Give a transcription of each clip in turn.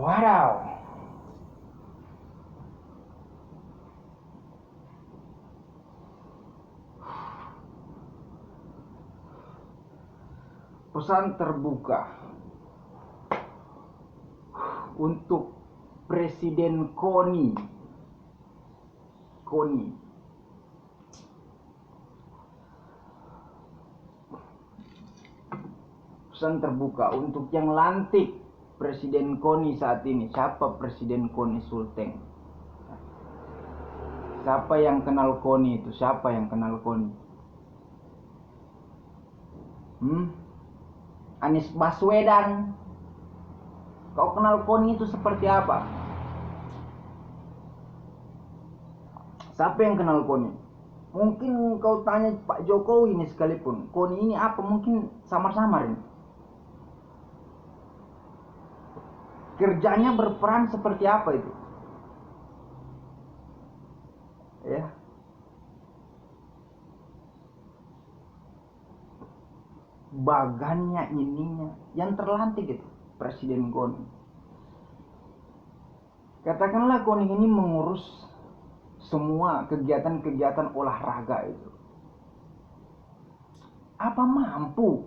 Wadaw. Pesan terbuka untuk Presiden Koni. Pesan terbuka untuk yang lantik Presiden Koni saat ini. Siapa Presiden Koni Sulteng? Siapa yang kenal Koni itu? Siapa yang kenal Koni? Anies Baswedan. Kau kenal Koni itu seperti apa? Siapa yang kenal Koni? Mungkin kau tanya Pak Jokowi ini sekalipun, Koni ini apa? Mungkin samar-samar ini. Kerjanya berperan seperti apa itu? Ya. Bagannya ininya yang terlantik itu Presiden Koni. Katakanlah Koni ini mengurus semua kegiatan-kegiatan olahraga itu. Apa mampu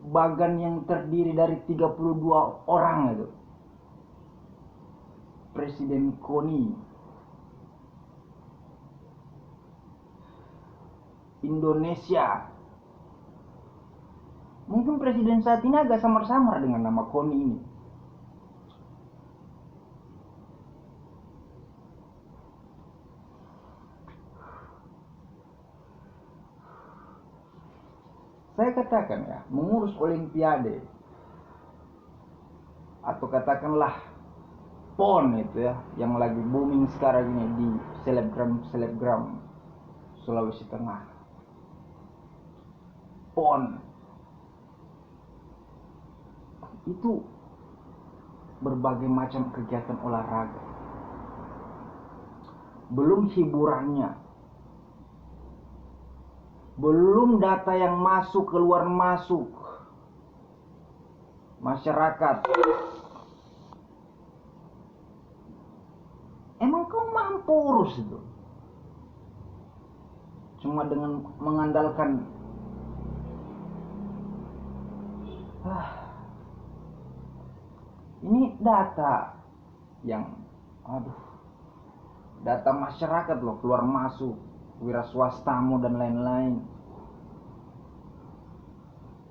bagan yang terdiri dari 32 orang itu, Presiden Koni Indonesia? Mungkin presiden saat ini agak samar-samar dengan nama Koni ini. Saya katakan ya, mengurus olimpiade atau katakanlah PON itu ya, yang lagi booming sekarang ini di selebgram Sulawesi Tengah. PON itu berbagai macam kegiatan olahraga, belum hiburannya, belum data yang masuk keluar masuk masyarakat. Emang kau mampu urus itu? Cuma dengan mengandalkan ini data yang data masyarakat loh, keluar masuk, wira swastamu dan lain-lain.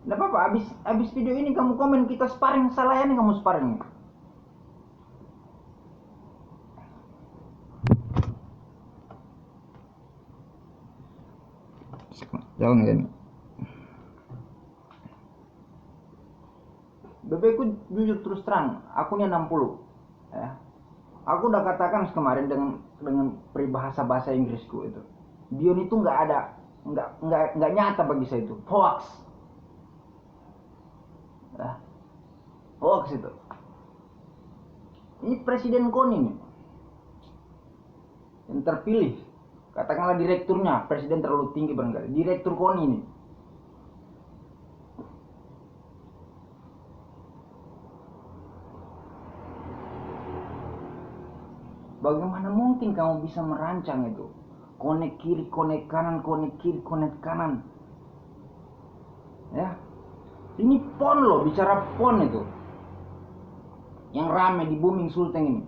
Nggak apa-apa, abis video ini kamu komen kita sparring, salah ya nih kamu sparring. Jangan gini. BBku jujur terus terang, akunnya 60 ya. Aku udah katakan kemarin dengan peribahasa bahasa Inggrisku itu, Dion itu nggak nyata bagi saya, itu hoax ya. Hoax itu. Ini Presiden Koni nih yang terpilih, katakanlah direkturnya, presiden terlalu tinggi barangkali, direktur Koni ini. Bagaimana mungkin kamu bisa merancang itu? Konek kiri, konek kanan, konek kiri, konek kanan. Ya. Ini PON loh, bicara PON itu. Yang rame di booming Sulteng ini.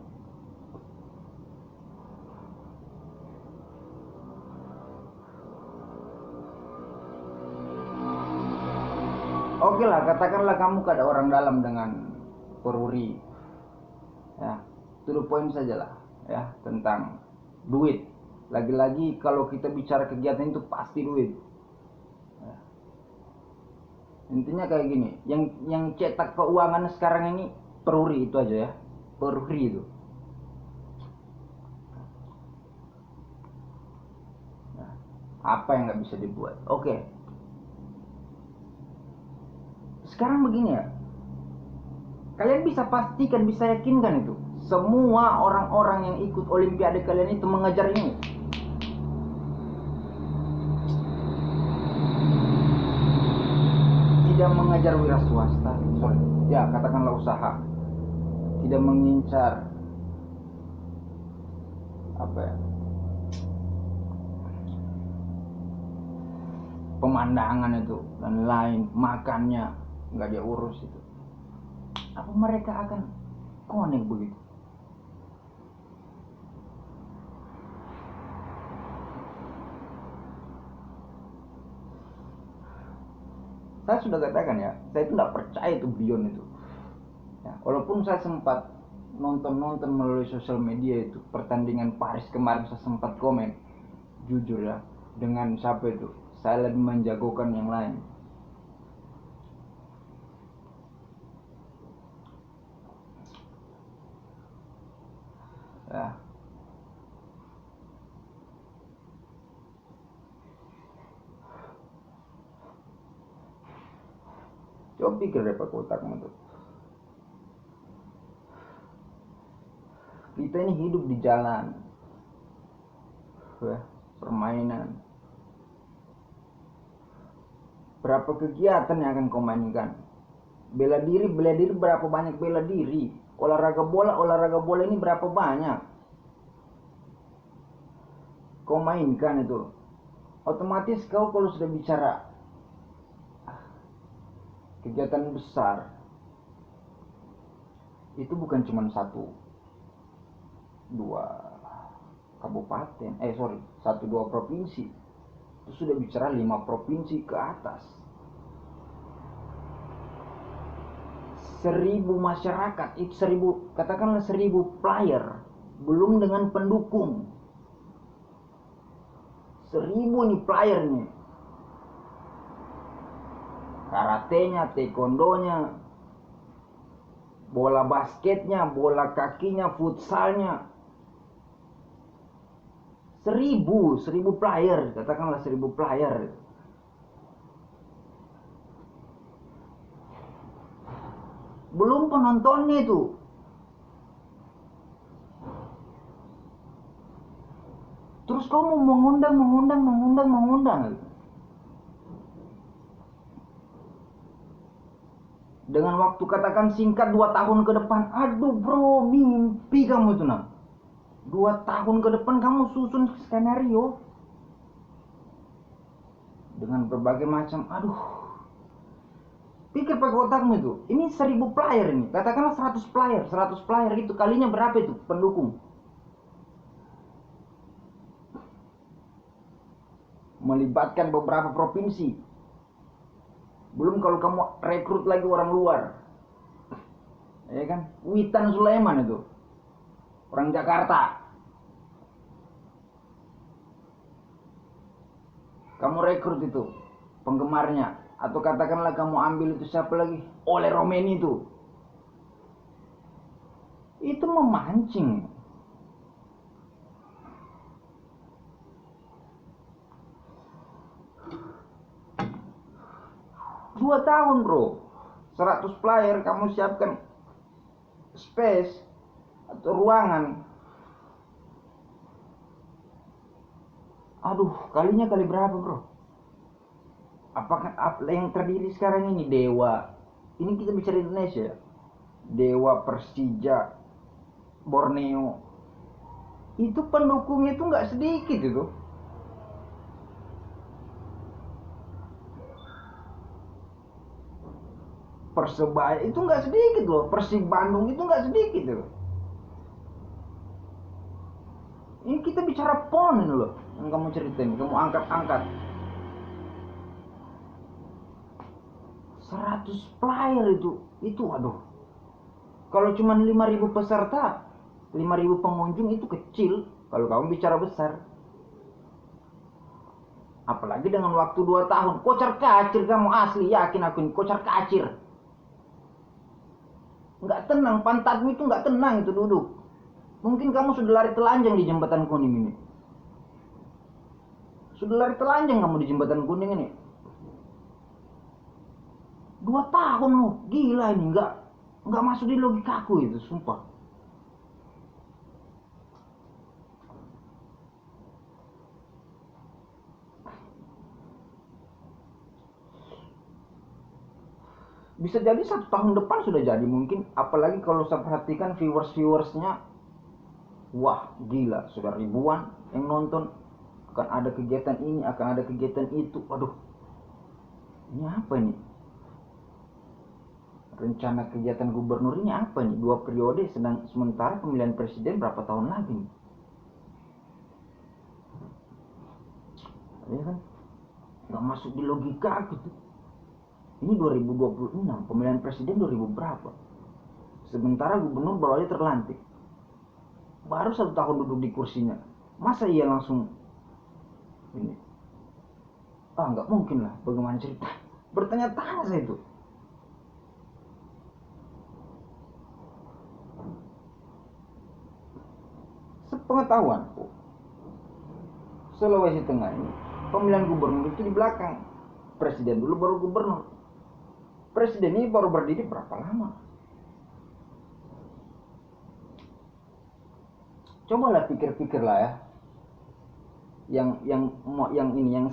Oke lah, katakanlah kamu ada orang dalam dengan peruri. Ya, to the point saja lah. Ya, tentang duit. Lagi-lagi kalau kita bicara kegiatan itu pasti duit ya. Intinya kayak gini, yang cetak keuangan sekarang ini peruri itu aja ya, peruri itu nah, apa yang nggak bisa dibuat. Oke. Sekarang begini ya, kalian bisa pastikan, bisa yakinkan itu semua orang-orang yang ikut olimpiade kalian itu mengejar ini. tidak mengejar wira swasta, ya katakanlah usaha, tidak mengincar apa ya, pemandangan itu dan lain, makannya nggak dia urus itu, apa mereka akan connect begitu? Saya sudah katakan ya, saya itu nggak percaya itu Beyond itu. Ya, walaupun saya sempat nonton melalui sosial media itu pertandingan Paris kemarin, saya sempat komen, jujur ya, dengan siapa itu, saya lebih menjagokan yang lain. Ya. Coba pikir deh pakai otakmu tuh. Kita ini hidup di jalan, ya, permainan. Berapa kegiatan yang akan kau mainkan? Bela diri berapa banyak bela diri? Olahraga bola ini berapa banyak kau mainkan itu? Otomatis kau kalau sudah bicara kegiatan besar, itu bukan cuma 1-2 kabupaten, 1-2 provinsi, itu sudah bicara 5 provinsi ke atas, 1000 masyarakat, itu 1000, katakanlah 1000 player, belum dengan pendukung, 1000 nih player nih, karatenya, taekwondonya, bola basketnya, bola kakinya, futsalnya, 1000 player, katakanlah 1000 player. Belum penontonnya itu. Terus kamu mengundang. Dengan waktu katakan singkat 2 tahun ke depan, aduh bro, mimpi kamu itu nah. 2 tahun ke depan kamu susun skenario dengan berbagai macam, aduh. Pikir pakai otakmu itu. Ini 1000 player ini. Katakanlah 100 player. 100 player itu kalinya berapa itu pendukung? Melibatkan beberapa provinsi. Belum kalau kamu rekrut lagi orang luar. Ya kan? Witan Sulaiman itu. Orang Jakarta. Kamu rekrut itu penggemarnya, atau katakanlah kamu ambil itu siapa lagi, Ole Romeni itu memancing. Dua tahun bro, 100 player kamu siapkan space atau ruangan, aduh kalinya kali berapa bro? Apakah yang terdiri sekarang ini Dewa, ini kita bicara Indonesia, Dewa, Persija, Borneo, itu pendukungnya itu nggak sedikit itu. Persebaya itu nggak sedikit loh, Persib Bandung itu nggak sedikit loh. Ini kita bicara PON ini loh, yang kamu ceritain, kamu angkat 100 player itu aduh. Kalau cuma 5.000 peserta, 5.000 pengunjung itu kecil kalau kamu bicara besar. Apalagi dengan waktu 2 tahun, kocar kacir kamu, asli yakin aku ini kocar kacir. Nggak tenang, pantatmu itu nggak tenang itu duduk. Mungkin kamu sudah lari telanjang di jembatan kuning ini. Sudah lari telanjang kamu di jembatan kuning ini. 2 tahun loh, gila ini, nggak masuk di logikaku itu, sumpah. Bisa jadi 1 tahun depan sudah jadi mungkin, apalagi kalau saya perhatikan viewersnya, wah gila, sudah ribuan yang nonton. Akan ada kegiatan ini, akan ada kegiatan itu. Aduh, ini apa ini? Rencana kegiatan gubernur ini apa nih? 2 periode, sementara pemilihan presiden berapa tahun lagi nih? Ya kan? Nggak masuk di logika gitu. Ini 2026, pemilihan presiden 2000 berapa? Sementara gubernur baru aja terlantik. Baru 1 tahun duduk di kursinya. Masa iya langsung ini? Nggak mungkin lah, bagaimana cerita? Bertanya-tanya saya itu. Sepengetahuanku, Sulawesi Tengah ini pemilihan gubernur itu di belakang. Presiden dulu baru gubernur. Presiden ini baru berdiri berapa lama? Cobalah pikir-pikir lah ya. Yang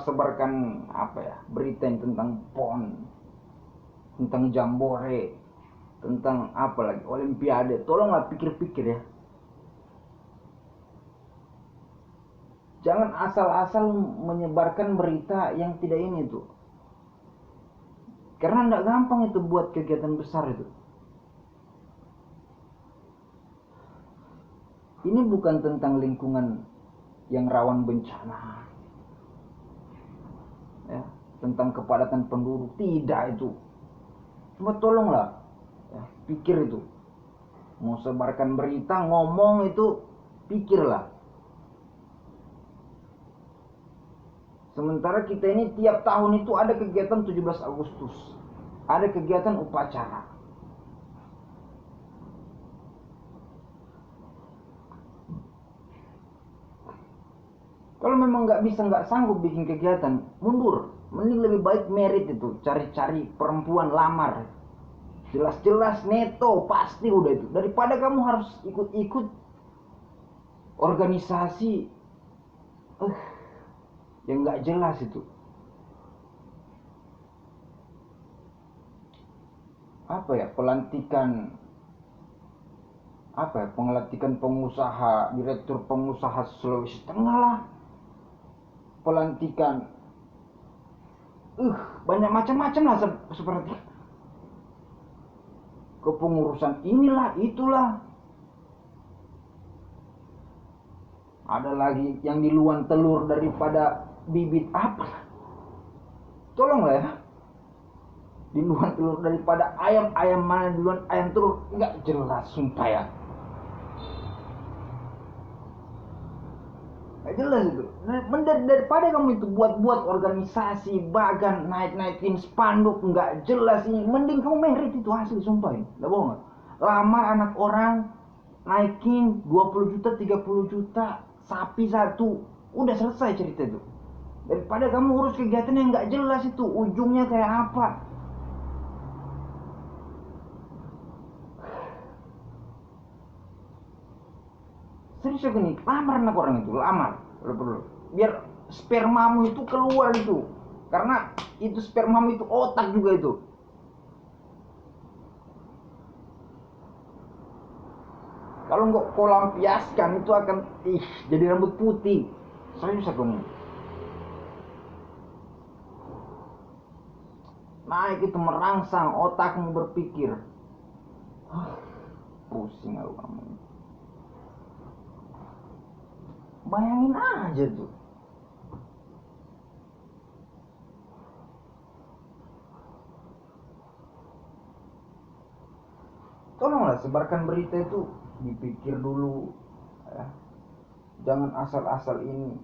sebarkan apa ya, berita yang tentang PON, tentang jambore, tentang apa lagi, olimpiade. Tolonglah pikir-pikir ya. Jangan asal-asal menyebarkan berita yang tidak ini tuh. Karena tidak gampang itu buat kegiatan besar itu. Ini bukan tentang lingkungan yang rawan bencana, ya, tentang kepadatan penduduk, tidak itu. Cuma tolonglah, ya, pikir itu. Mau sebarkan berita, ngomong itu, pikirlah. Sementara kita ini tiap tahun itu ada kegiatan 17 Agustus. Ada kegiatan upacara. Kalau memang nggak sanggup bikin kegiatan, mundur. Mending lebih baik merit itu, cari-cari perempuan, lamar. Jelas-jelas neto, pasti udah itu. Daripada kamu harus ikut-ikut organisasi yang nggak jelas itu. Apa ya, pelantikan pengusaha, direktur pengusaha Sulawesi Tengah lah, pelantikan banyak macam-macam lah, seperti kepengurusan inilah itulah. Ada lagi yang diluan telur daripada bibit apa. Tolonglah ya. Diluan telur daripada ayam, ayam mana duluan ayam telur, nggak jelas sumpah ya. Nggak jelas itu. Daripada kamu itu buat organisasi, bahkan naikin spanduk nggak jelas ini, mending kamu merit itu, asli sumpah ini, nggak bohong. Lamar anak orang, naikin 20 juta, 30 juta, sapi satu, udah selesai cerita itu. Daripada kamu urus kegiatan yang nggak jelas itu, ujungnya kayak apa. Serius gini, lamar anak orang itu, lamar. Biar spermamu itu keluar itu. Karena itu spermamu itu otak juga itu. Kalau nggak kau lampiaskan itu akan jadi rambut putih. Serius aku nih. Naik itu merangsang otakmu berpikir. Pusing aku kamu. Bayangin aja tuh. Tolonglah sebarkan berita itu, dipikir dulu ya. Jangan asal-asal ini.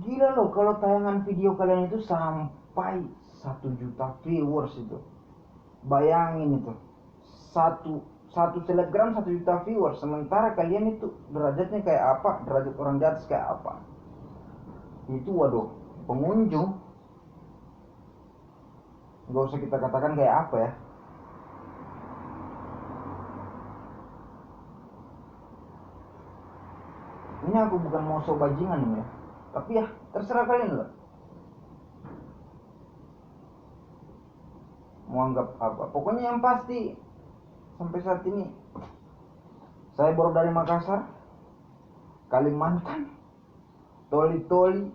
Gila loh kalau tayangan video kalian itu sampai 1 juta viewers itu. Bayangin itu. Satu selebgram 1 juta viewers, sementara kalian itu derajatnya kayak apa, derajat orang di atas kayak apa. Itu waduh, pengunjung nggak usah kita katakan kayak apa ya. Ini aku bukan mau so bajingan ya, tapi ya terserah kalian lah. mau anggap apa. Pokoknya yang pasti sampai saat ini saya baru dari Makassar, Kalimantan, Toli-Toli,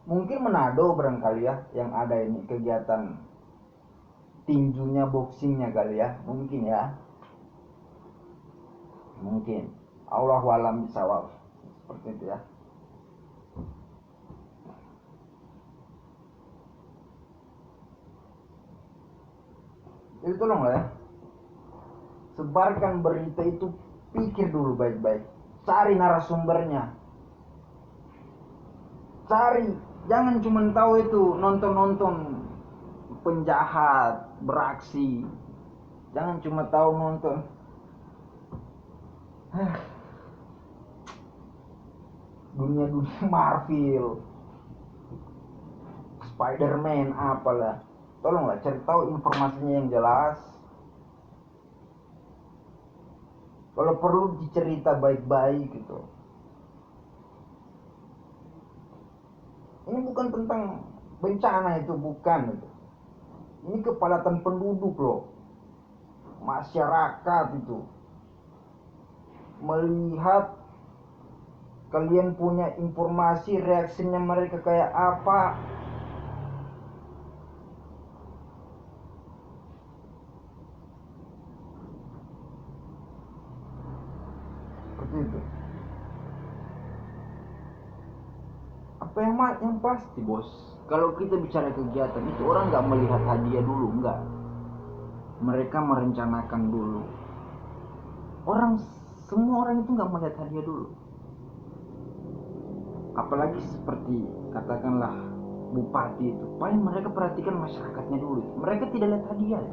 mungkin Manado barangkali ya yang ada ini kegiatan tinjunya, boxingnya kali ya, mungkin ya, mungkin. Allahu a'lam bishawab, seperti itu ya. Jadi tolonglah ya, sebarkan berita itu, pikir dulu baik-baik, cari narasumbernya, cari, jangan cuma tahu itu nonton-nonton penjahat beraksi, jangan cuma tahu nonton dunia-dunia Marvel, Spider-Man apalah. Tolonglah cari tahu informasinya yang jelas. Kalau perlu dicerita baik-baik gitu. Ini bukan tentang bencana, itu bukan itu. Ini kepadatan penduduk loh. Masyarakat itu melihat kalian punya informasi, reaksinya mereka kayak apa. Seperti itu. Apa yang pasti bos, kalau kita bicara kegiatan itu orang nggak melihat hadiah dulu, nggak. Mereka merencanakan dulu. Semua orang itu nggak melihat hadiah dulu. Apalagi seperti katakanlah bupati itu, paling mereka perhatikan masyarakatnya dulu. Mereka tidak lihat hadiah.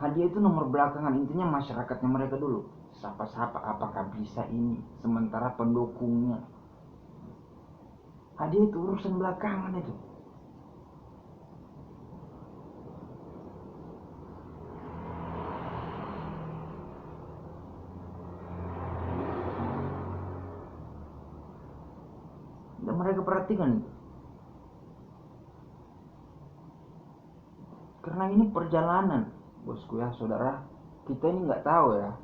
Hadiah itu nomor belakangan, intinya masyarakatnya mereka dulu. Sapa-sapa apakah bisa ini, sementara pendukungnya. Hadiah itu urusan belakangan itu. Dan mereka perhatikan itu. Karena ini perjalanan, bosku ya, saudara. Kita ini nggak tahu ya.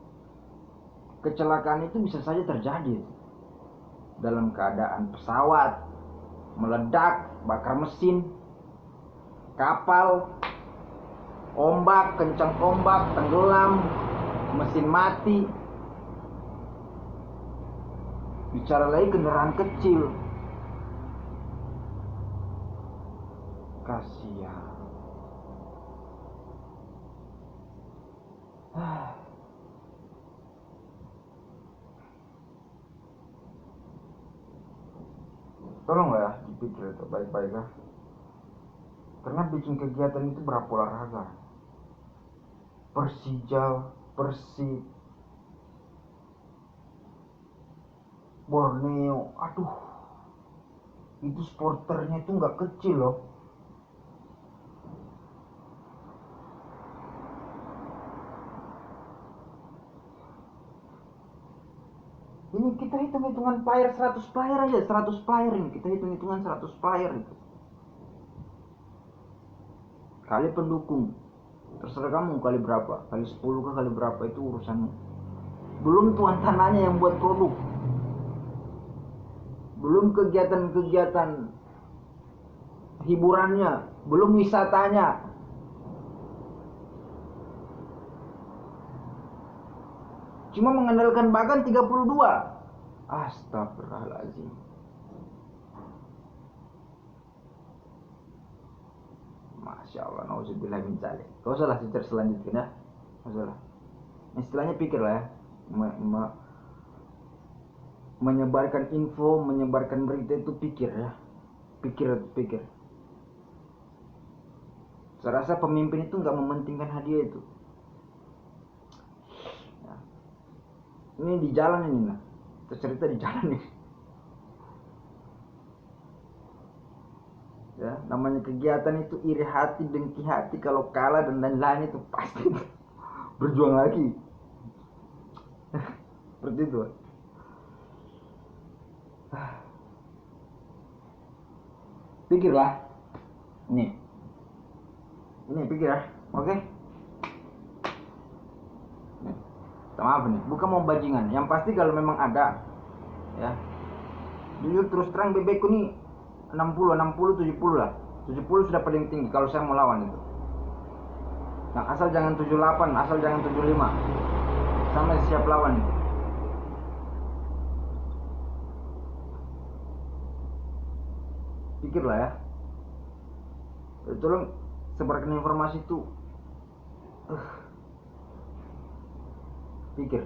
Kecelakaan itu bisa saja terjadi dalam keadaan pesawat meledak, bakar mesin, kapal, ombak, kencang ombak, tenggelam, mesin mati. Bicara lagi kendaraan kecil, kasihan. Tolonglah ya dipikir itu baik-baik ya. Karena bikin kegiatan itu berapa olahraga. Persija, Persib, Borneo, aduh, itu supporternya itu nggak kecil loh. Ini kita hitung-hitungan player 100 player aja, 100 player ini kita hitung-hitungan 100 player itu. Kali pendukung, terserah kamu kali berapa, kali 10 kah, kali berapa, itu urusanmu. Belum tuan tanahnya yang buat produk, belum kegiatan-kegiatan hiburannya, belum wisatanya. Cuma mengandalkan Bagan 32. Astagfirullahaladzim. Masya Allah, nauzubillah min dzalik. Kau salah cerita selanjutnya, masalah. Istilahnya pikir lah ya, menyebarkan info, menyebarkan berita itu pikir ya, pikir. Saya rasa pemimpin itu nggak mementingkan hadiah itu. Ya. Ini di jalan ini nah, cerita di jalan nih. Ya, namanya kegiatan itu iri hati, dengki hati, kalau kalah dan lain-lain itu pasti berjuang lagi. Seperti itu. Pikirlah. Nih. Ini pikir ya. Oke? Nih. Maaf nih, bukan mau bajingan. Yang pasti kalau memang ada, ya. Jujur terus terang bebekku nih 60, 70 lah. 70 sudah paling tinggi kalau saya mau lawan itu. Nah, asal jangan 78, asal jangan 75. Sama siap lawan itu. Pikirlah ya. Tolong sebarkan informasi itu. Pikir.